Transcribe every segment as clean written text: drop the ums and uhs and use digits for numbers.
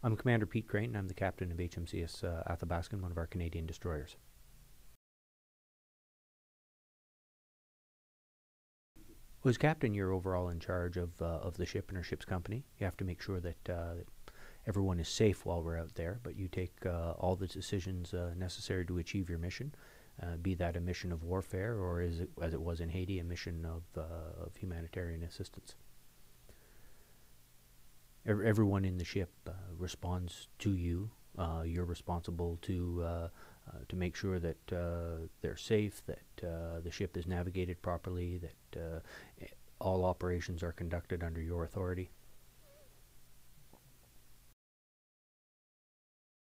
I'm Commander Pete Creighton. I'm the captain of HMCS Athabascan, one of our Canadian destroyers. Well, as captain, you're overall in charge of the ship and our ship's company. You have to make sure that everyone is safe while we're out there, but you take all the decisions necessary to achieve your mission, be that a mission of warfare or, as it was in Haiti, a mission of humanitarian assistance. Everyone in the ship responds to you. You're responsible to make sure that they're safe, that the ship is navigated properly, that all operations are conducted under your authority.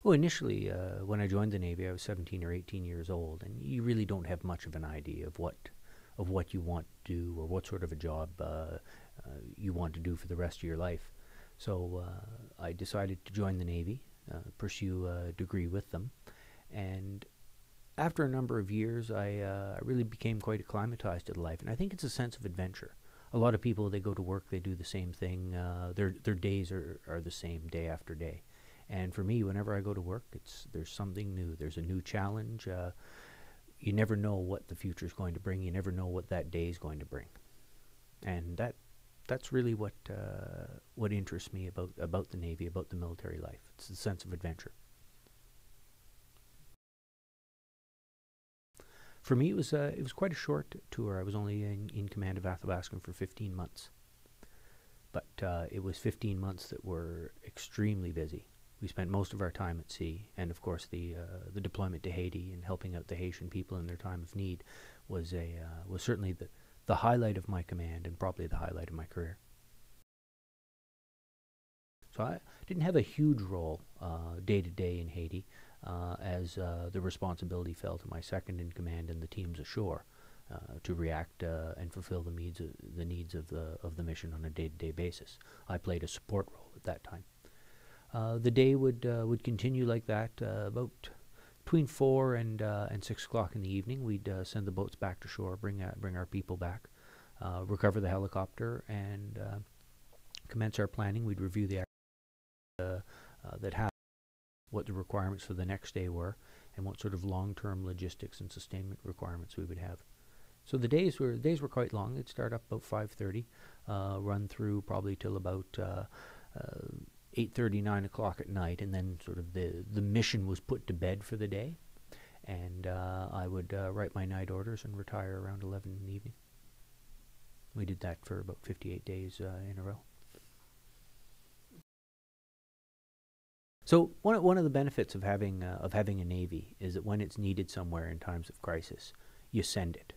Well, initially, when I joined the Navy, I was 17 or 18 years old, and you really don't have much of an idea of what you want to do or what sort of a job you want to do for the rest of your life. So I decided to join the Navy, pursue a degree with them, and after a number of years, I really became quite acclimatized to the life, and I think it's a sense of adventure. A lot of people, they go to work, they do the same thing. Their days are the same day after day. And for me, whenever I go to work, there's something new. There's a new challenge. You never know what the future is going to bring. You never know what that day is going to bring. And that's really what interests me about the Navy, about the military life. It's the sense of adventure. For me, it was quite a short tour. I was only in command of Athabascan for 15 months. But it was 15 months that were extremely busy. We spent most of our time at sea, and of course the deployment to Haiti and helping out the Haitian people in their time of need was certainly the highlight of my command and probably the highlight of my career. So I didn't have a huge role day to day in Haiti, as the responsibility fell to my second in command and the teams ashore to react and fulfill the needs of the mission on a day-to-day basis. I played a support role at that time. The day would continue like that. About between 4 and 6 o'clock in the evening, we'd send the boats back to shore, bring our people back, recover the helicopter, and commence our planning. We'd review the that happened, what the requirements for the next day were, and what sort of long-term logistics and sustainment requirements we would have. So the days were quite long. They'd start up about 5:30, run through probably till about 8:30, 9 o'clock at night, and then sort of the mission was put to bed for the day, and I would write my night orders and retire around 11 in the evening. We did that for about 58 days in a row. So one of the benefits of having a Navy is that when it's needed somewhere in times of crisis, you send it.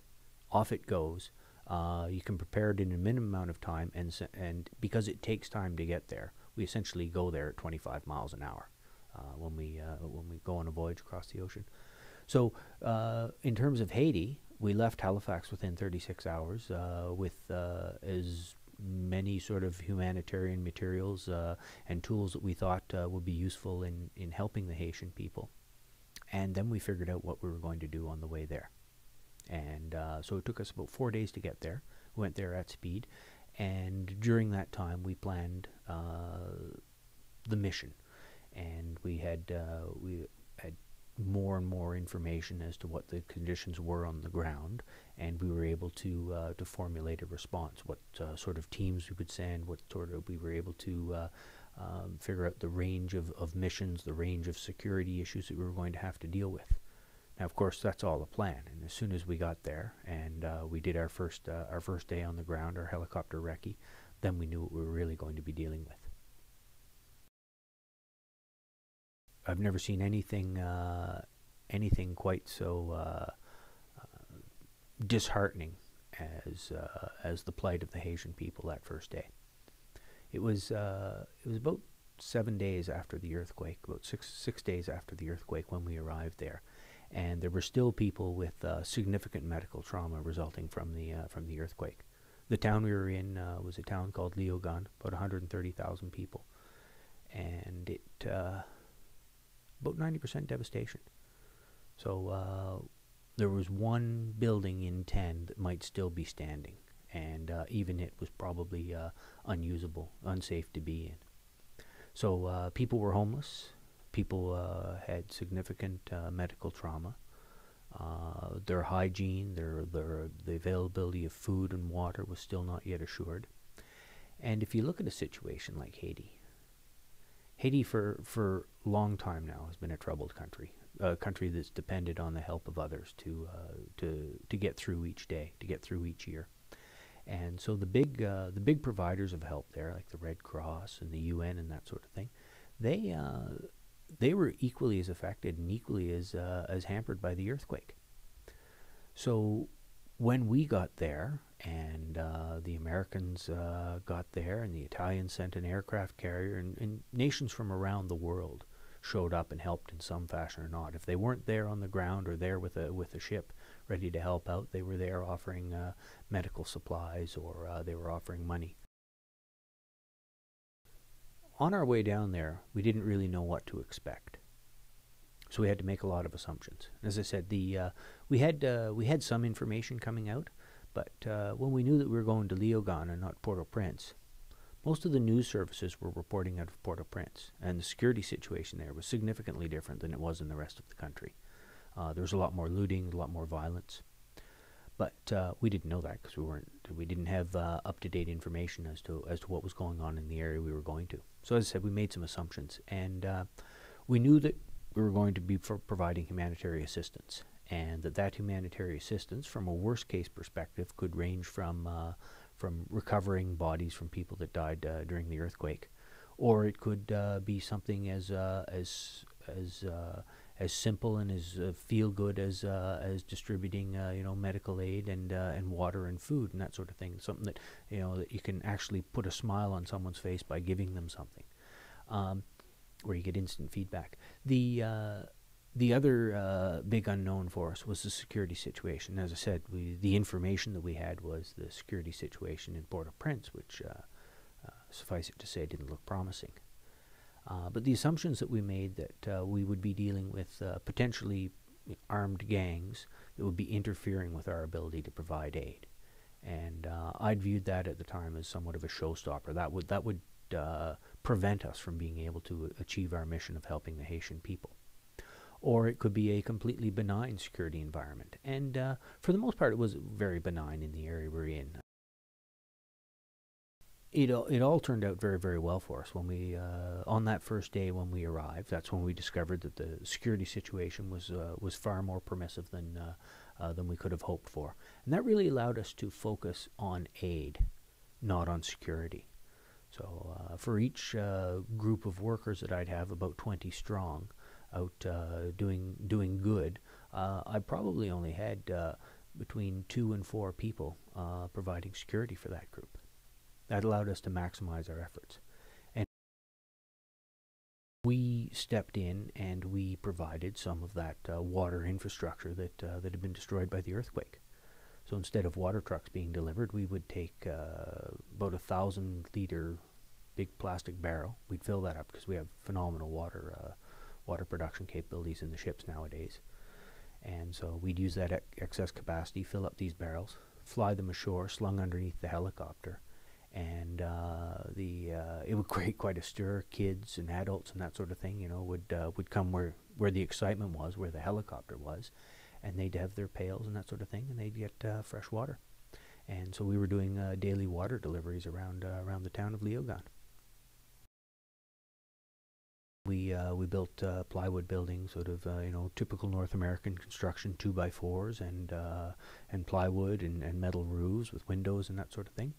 Off it goes. You can prepare it in a minimum amount of time, and because it takes time to get there, we essentially go there at 25 miles an hour when we go on a voyage across the ocean. So in terms of Haiti, we left Halifax within 36 hours with as many sort of humanitarian materials and tools that we thought would be useful in helping the Haitian people. And then we figured out what we were going to do on the way there. And so it took us about 4 days to get there. We went there at speed. And during that time, we planned the mission. And we had more and more information as to what the conditions were on the ground, and we were able to formulate a response. What sort of teams we would send, we were able to figure out the range of missions, the range of security issues that we were going to have to deal with. Now, of course, that's all a plan. And as soon as we got there and we did our first day on the ground, our helicopter recce, then we knew what we were really going to be dealing with. I've never seen anything quite so disheartening as the plight of the Haitian people that first day. It was about 7 days after the earthquake, about six days after the earthquake when we arrived there, and there were still people with significant medical trauma resulting from the earthquake. The town we were in was a town called Léogâne, about 130,000 people, and it about 90% devastation. So there was one building in 10 that might still be standing, and even it was probably unusable, unsafe to be in. So people were homeless. People had significant medical trauma. Their hygiene, the availability of food and water was still not yet assured. And if you look at a situation like Haiti, Haiti for a long time now has been a troubled country, a country that's depended on the help of others to get through each day, to get through each year. And so the big providers of help there, like the Red Cross and the UN and that sort of thing, they they were equally as affected and equally as hampered by the earthquake. So when we got there, and the Americans got there, and the Italians sent an aircraft carrier, and nations from around the world showed up and helped in some fashion or not. If they weren't there on the ground or there with a ship ready to help out, they were there offering medical supplies, or they were offering money. On our way down there, we didn't really know what to expect, so we had to make a lot of assumptions. As I said, we had some information coming out, but when we knew that we were going to Leogane and not Port-au-Prince, most of the news services were reporting out of Port-au-Prince, and the security situation there was significantly different than it was in the rest of the country. There was a lot more looting, a lot more violence, but we didn't know that because we didn't have up-to-date information as to what was going on in the area we were going to. So as I said, we made some assumptions, and we knew that we were going to be providing humanitarian assistance, and that humanitarian assistance, from a worst-case perspective, could range from recovering bodies from people that died during the earthquake, or it could be something as simple and as feel good as distributing medical aid and water and food and that sort of thing. Something that that you can actually put a smile on someone's face by giving them something, where you get instant feedback. The other big unknown for us was the security situation. As I said, the information that we had was the security situation in Port-au-Prince, which, suffice it to say, didn't look promising. But the assumptions that we made that we would be dealing with potentially armed gangs that would be interfering with our ability to provide aid, and I'd viewed that at the time as somewhat of a showstopper. That would prevent us from being able to achieve our mission of helping the Haitian people. Or it could be a completely benign security environment. And for the most part, it was very benign in the area we're in. It all turned out very, very well for us. When we, on that first day when we arrived, that's when we discovered that the security situation was far more permissive than we could have hoped for. And that really allowed us to focus on aid, not on security. So for each group of workers that I'd have, about 20 strong, out doing good, I probably only had between 2 and 4 people providing security for that group. That allowed us to maximize our efforts. And we stepped in and we provided some of that water infrastructure that had been destroyed by the earthquake. So instead of water trucks being delivered, we would take about 1,000-liter big plastic barrel. We'd fill that up because we have phenomenal water production capabilities in the ships nowadays. And so we'd use that excess capacity, fill up these barrels, fly them ashore, slung underneath the helicopter, and it would create quite a stir. Kids and adults and that sort of thing, would come where the excitement was, where the helicopter was, and they'd have their pails and that sort of thing, and they'd get fresh water. And so we were doing daily water deliveries around the town of Leogane. We built plywood buildings, sort of typical North American construction, 2x4s and plywood and metal roofs with windows and that sort of thing,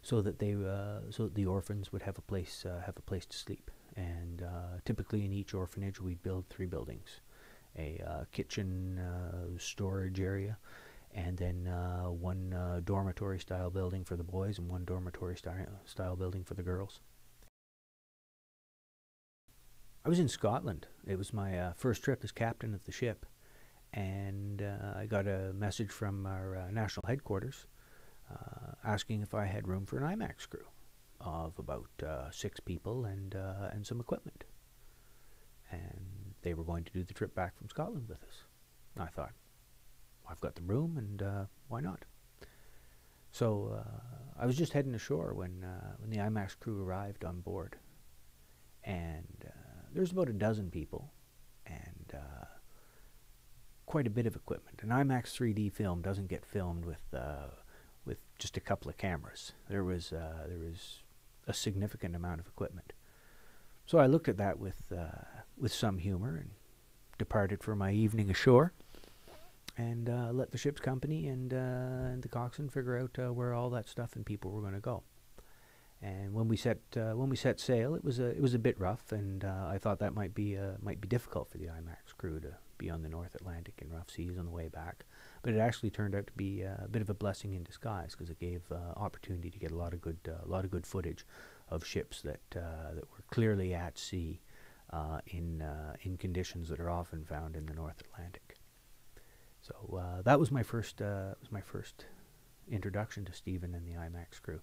so that the orphans would have a place to sleep. And typically in each orphanage we'd build 3 buildings: a kitchen, storage area, and then one dormitory style building for the boys and one dormitory style building for the girls. I was in Scotland. It was my first trip as captain of the ship, and I got a message from our national headquarters asking if I had room for an IMAX crew of about 6 people and some equipment. And they were going to do the trip back from Scotland with us. And I thought, I've got the room, and why not? So I was just heading ashore when the IMAX crew arrived on board. and there's about a dozen people, and quite a bit of equipment. An IMAX 3D film doesn't get filmed with just a couple of cameras. There was a significant amount of equipment. So I looked at that with some humor and departed for my evening ashore, and let the ship's company and the coxswain figure out where all that stuff and people were going to go. And when we set sail, it was a bit rough, and I thought that might be difficult for the IMAX crew to be on the North Atlantic in rough seas on the way back. But it actually turned out to be a bit of a blessing in disguise, because it gave opportunity to get a lot of good footage of ships that were clearly at sea in conditions that are often found in the North Atlantic. So that was my first introduction to Stephen and the IMAX crew.